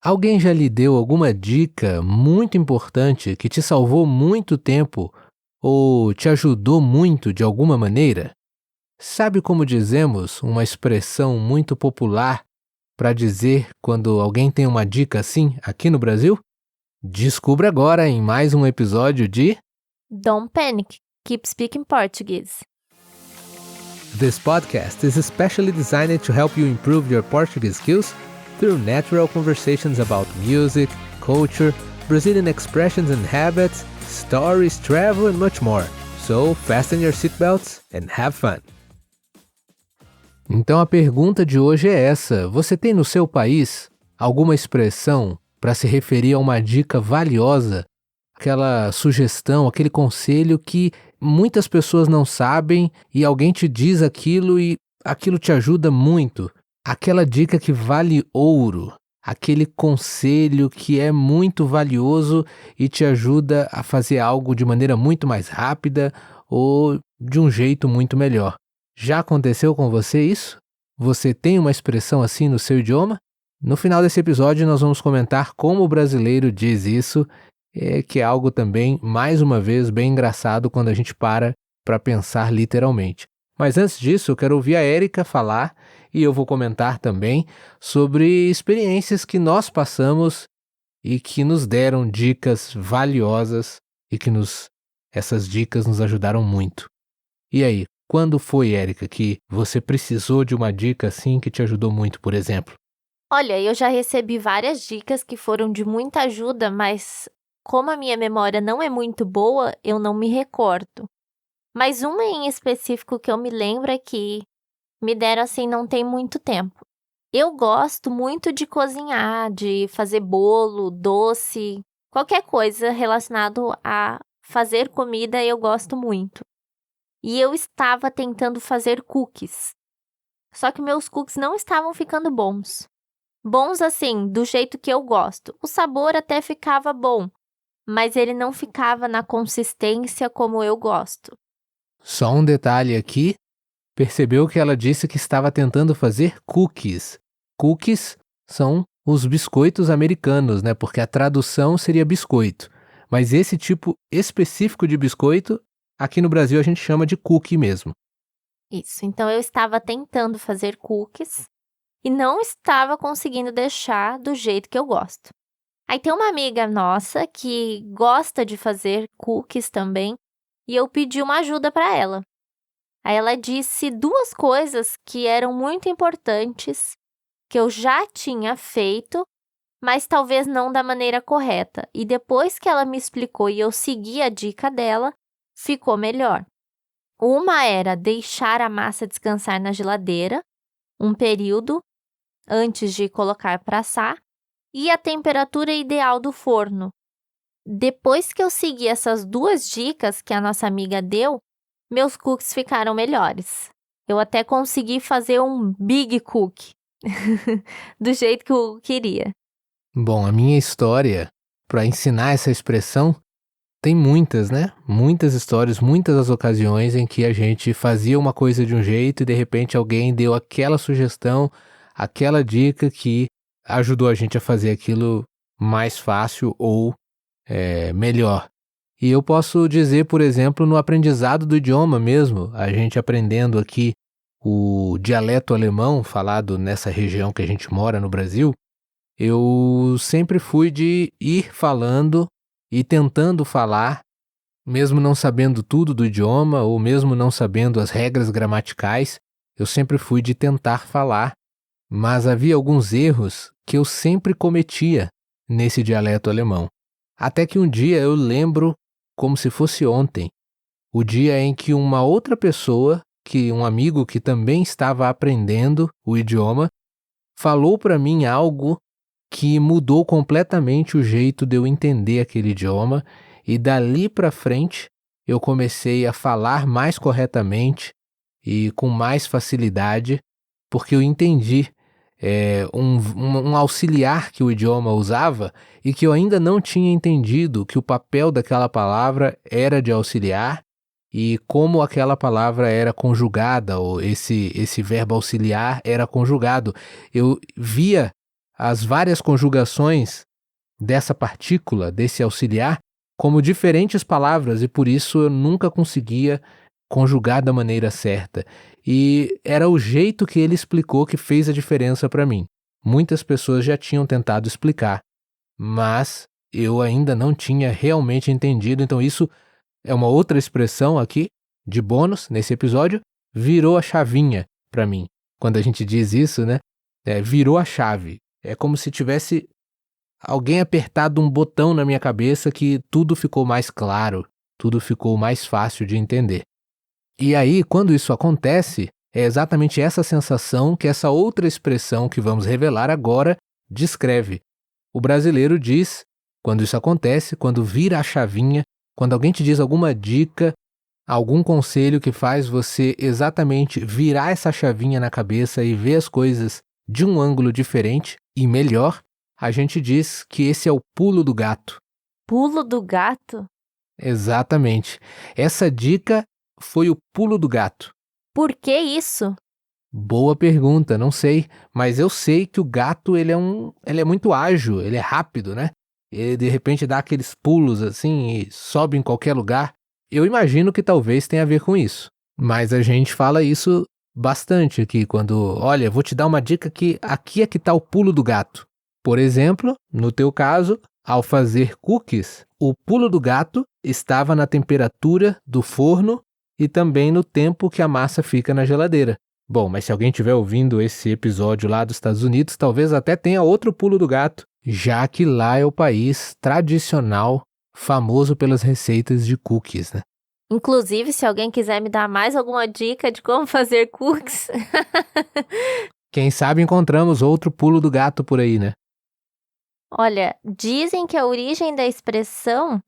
Alguém já lhe deu alguma dica muito importante que te salvou muito tempo ou te ajudou muito de alguma maneira? Sabe como dizemos uma expressão muito popular para dizer quando alguém tem uma dica assim aqui no Brasil? Descubra agora em mais um episódio de Don't panic, keep speaking Portuguese. This podcast is especially designed to help you improve your Portuguese skills through natural conversations about music, culture, Brazilian expressions and habits, stories, travel, and much more. So, fasten your seatbelts and have fun. Então a pergunta de hoje é essa: você tem no seu país alguma expressão para se referir a uma dica valiosa, aquela sugestão, aquele conselho que muitas pessoas não sabem e alguém te diz aquilo e aquilo te ajuda muito? Aquela dica que vale ouro, aquele conselho que é muito valioso e te ajuda a fazer algo de maneira muito mais rápida ou de um jeito muito melhor. Já aconteceu com você isso? Você tem uma expressão assim no seu idioma? No final desse episódio nós vamos comentar como o brasileiro diz isso, que é algo também, mais uma vez, bem engraçado quando a gente para pensar literalmente. Mas antes disso, eu quero ouvir a Érica falar e eu vou comentar também sobre experiências que nós passamos e que nos deram dicas valiosas e que essas dicas nos ajudaram muito. E aí, quando foi, Érica, que você precisou de uma dica assim que te ajudou muito, por exemplo? Olha, eu já recebi várias dicas que foram de muita ajuda, mas como a minha memória não é muito boa, eu não me recordo. Mas uma em específico que eu me lembro é que me deram assim não tem muito tempo. Eu gosto muito de cozinhar, de fazer bolo, doce, qualquer coisa relacionado a fazer comida eu gosto muito. E eu estava tentando fazer cookies. Só que meus cookies não estavam ficando bons. Bons assim, do jeito que eu gosto. O sabor até ficava bom, mas ele não ficava na consistência como eu gosto. Só um detalhe aqui, percebeu que ela disse que estava tentando fazer cookies. Cookies são os biscoitos americanos, né? Porque a tradução seria biscoito. Mas esse tipo específico de biscoito, aqui no Brasil a gente chama de cookie mesmo. Isso, então eu estava tentando fazer cookies e não estava conseguindo deixar do jeito que eu gosto. Aí tem uma amiga nossa que gosta de fazer cookies também e eu pedi uma ajuda para ela. Aí ela disse duas coisas que eram muito importantes, que eu já tinha feito, mas talvez não da maneira correta. E depois que ela me explicou e eu segui a dica dela, ficou melhor. Uma era deixar a massa descansar na geladeira um período antes de colocar para assar e a temperatura ideal do forno. Depois que eu segui essas duas dicas que a nossa amiga deu, meus cookies ficaram melhores. Eu até consegui fazer um big cookie, do jeito que eu queria. Bom, a minha história para ensinar essa expressão tem muitas, né? Muitas histórias, muitas as ocasiões em que a gente fazia uma coisa de um jeito e de repente alguém deu aquela sugestão, aquela dica que ajudou a gente a fazer aquilo mais fácil ou melhor. E eu posso dizer, por exemplo, no aprendizado do idioma mesmo, a gente aprendendo aqui o dialeto alemão falado nessa região que a gente mora no Brasil, eu sempre fui de ir falando e tentando falar, mesmo não sabendo tudo do idioma ou mesmo não sabendo as regras gramaticais, eu sempre fui de tentar falar, mas havia alguns erros que eu sempre cometia nesse dialeto alemão. Até que um dia eu lembro como se fosse ontem, o dia em que uma outra pessoa, um amigo que também estava aprendendo o idioma, falou para mim algo que mudou completamente o jeito de eu entender aquele idioma e dali para frente eu comecei a falar mais corretamente e com mais facilidade, porque eu entendi um auxiliar que o idioma usava e que eu ainda não tinha entendido que o papel daquela palavra era de auxiliar e como aquela palavra era conjugada, ou esse verbo auxiliar era conjugado. Eu via as várias conjugações dessa partícula, desse auxiliar, como diferentes palavras, e por isso eu nunca conseguia conjugar da maneira certa. E era o jeito que ele explicou que fez a diferença para mim. Muitas pessoas já tinham tentado explicar, mas eu ainda não tinha realmente entendido. Então isso é uma outra expressão aqui, de bônus, nesse episódio, virou a chavinha para mim. Quando a gente diz isso, né? Virou a chave. É como se tivesse alguém apertado um botão na minha cabeça que tudo ficou mais claro, tudo ficou mais fácil de entender. E aí, quando isso acontece, é exatamente essa sensação que essa outra expressão que vamos revelar agora descreve. O brasileiro diz, quando isso acontece, quando vira a chavinha, quando alguém te diz alguma dica, algum conselho que faz você exatamente virar essa chavinha na cabeça e ver as coisas de um ângulo diferente e melhor, a gente diz que esse é o pulo do gato. Pulo do gato? Exatamente. Essa dica foi o pulo do gato. Por que isso? Boa pergunta, não sei, mas eu sei que o gato ele é muito ágil, ele é rápido, né? Ele de repente dá aqueles pulos assim e sobe em qualquer lugar. Eu imagino que talvez tenha a ver com isso, mas a gente fala isso bastante aqui quando, olha, vou te dar uma dica que aqui é que tá o pulo do gato. Por exemplo, no teu caso, ao fazer cookies, o pulo do gato estava na temperatura do forno e também no tempo que a massa fica na geladeira. Bom, mas se alguém estiver ouvindo esse episódio lá dos Estados Unidos, talvez até tenha outro pulo do gato, já que lá é o país tradicional, famoso pelas receitas de cookies, né? Inclusive, se alguém quiser me dar mais alguma dica de como fazer cookies. Quem sabe encontramos outro pulo do gato por aí, né? Olha, dizem que a origem da expressão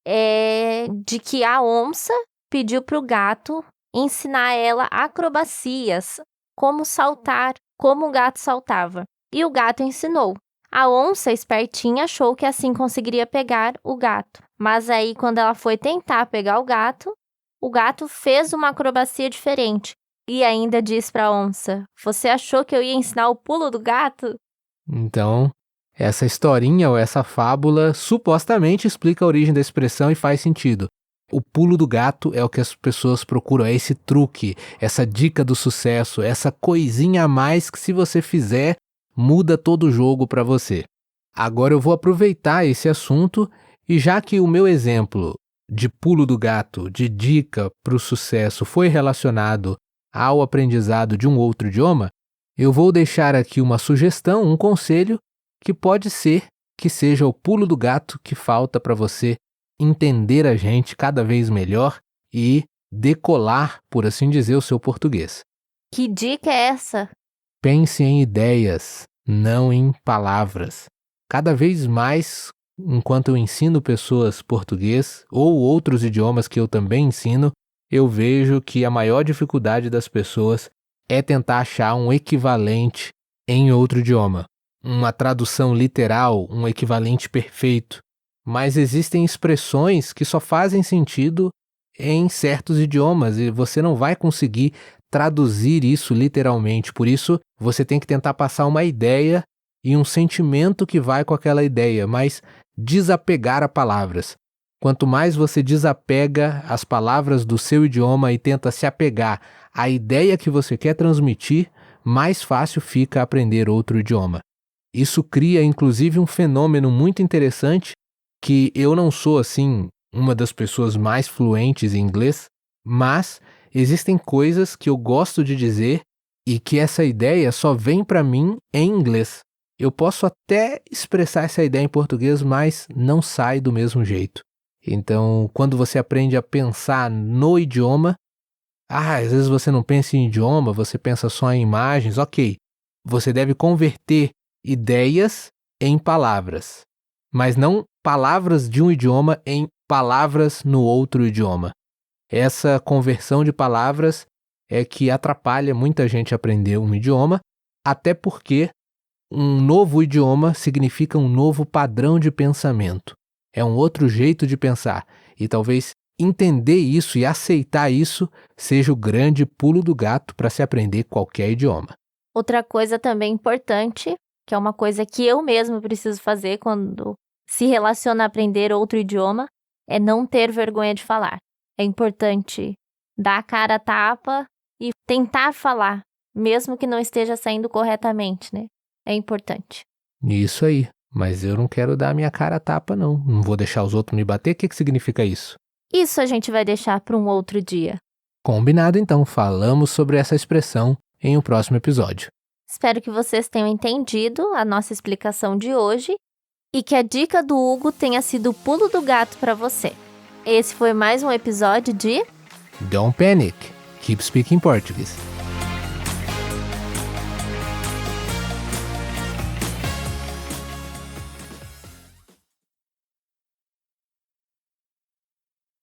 é de que a onça pediu para o gato ensinar ela acrobacias, como saltar, como o gato saltava. E o gato ensinou. A onça espertinha achou que assim conseguiria pegar o gato. Mas aí, quando ela foi tentar pegar o gato fez uma acrobacia diferente. E ainda diz para a onça: "Você achou que eu ia ensinar o pulo do gato?" Então, essa historinha ou essa fábula supostamente explica a origem da expressão e faz sentido. O pulo do gato é o que as pessoas procuram, é esse truque, essa dica do sucesso, essa coisinha a mais que se você fizer, muda todo o jogo para você. Agora eu vou aproveitar esse assunto e já que o meu exemplo de pulo do gato, de dica para o sucesso foi relacionado ao aprendizado de um outro idioma, eu vou deixar aqui uma sugestão, um conselho que pode ser que seja o pulo do gato que falta para você entender a gente cada vez melhor e decolar, por assim dizer, o seu português. Que dica é essa? Pense em ideias, não em palavras. Cada vez mais, enquanto eu ensino pessoas português ou outros idiomas que eu também ensino, eu vejo que a maior dificuldade das pessoas é tentar achar um equivalente em outro idioma. Uma tradução literal, um equivalente perfeito. Mas existem expressões que só fazem sentido em certos idiomas e você não vai conseguir traduzir isso literalmente. Por isso, você tem que tentar passar uma ideia e um sentimento que vai com aquela ideia, mas desapegar a palavras. Quanto mais você desapega as palavras do seu idioma e tenta se apegar à ideia que você quer transmitir, mais fácil fica aprender outro idioma. Isso cria, inclusive, um fenômeno muito interessante que eu não sou, assim, uma das pessoas mais fluentes em inglês, mas existem coisas que eu gosto de dizer e que essa ideia só vem para mim em inglês. Eu posso até expressar essa ideia em português, mas não sai do mesmo jeito. Então, quando você aprende a pensar no idioma, às vezes você não pensa em idioma, você pensa só em imagens, ok. Você deve converter ideias em palavras, mas não palavras de um idioma em palavras no outro idioma. Essa conversão de palavras é que atrapalha muita gente a aprender um idioma, até porque um novo idioma significa um novo padrão de pensamento. É um outro jeito de pensar, e talvez entender isso e aceitar isso seja o grande pulo do gato para se aprender qualquer idioma. Outra coisa também importante que é uma coisa que eu mesmo preciso fazer quando se relaciona a aprender outro idioma, é não ter vergonha de falar. É importante dar a cara a tapa e tentar falar, mesmo que não esteja saindo corretamente, né? É importante. Isso aí. Mas eu não quero dar a minha cara a tapa, não. Não vou deixar os outros me bater. O que significa isso? Isso a gente vai deixar para um outro dia. Combinado, então. Falamos sobre essa expressão em um próximo episódio. Espero que vocês tenham entendido a nossa explicação de hoje e que a dica do Hugo tenha sido o pulo do gato para você. Esse foi mais um episódio de Don't panic. Keep speaking Portuguese.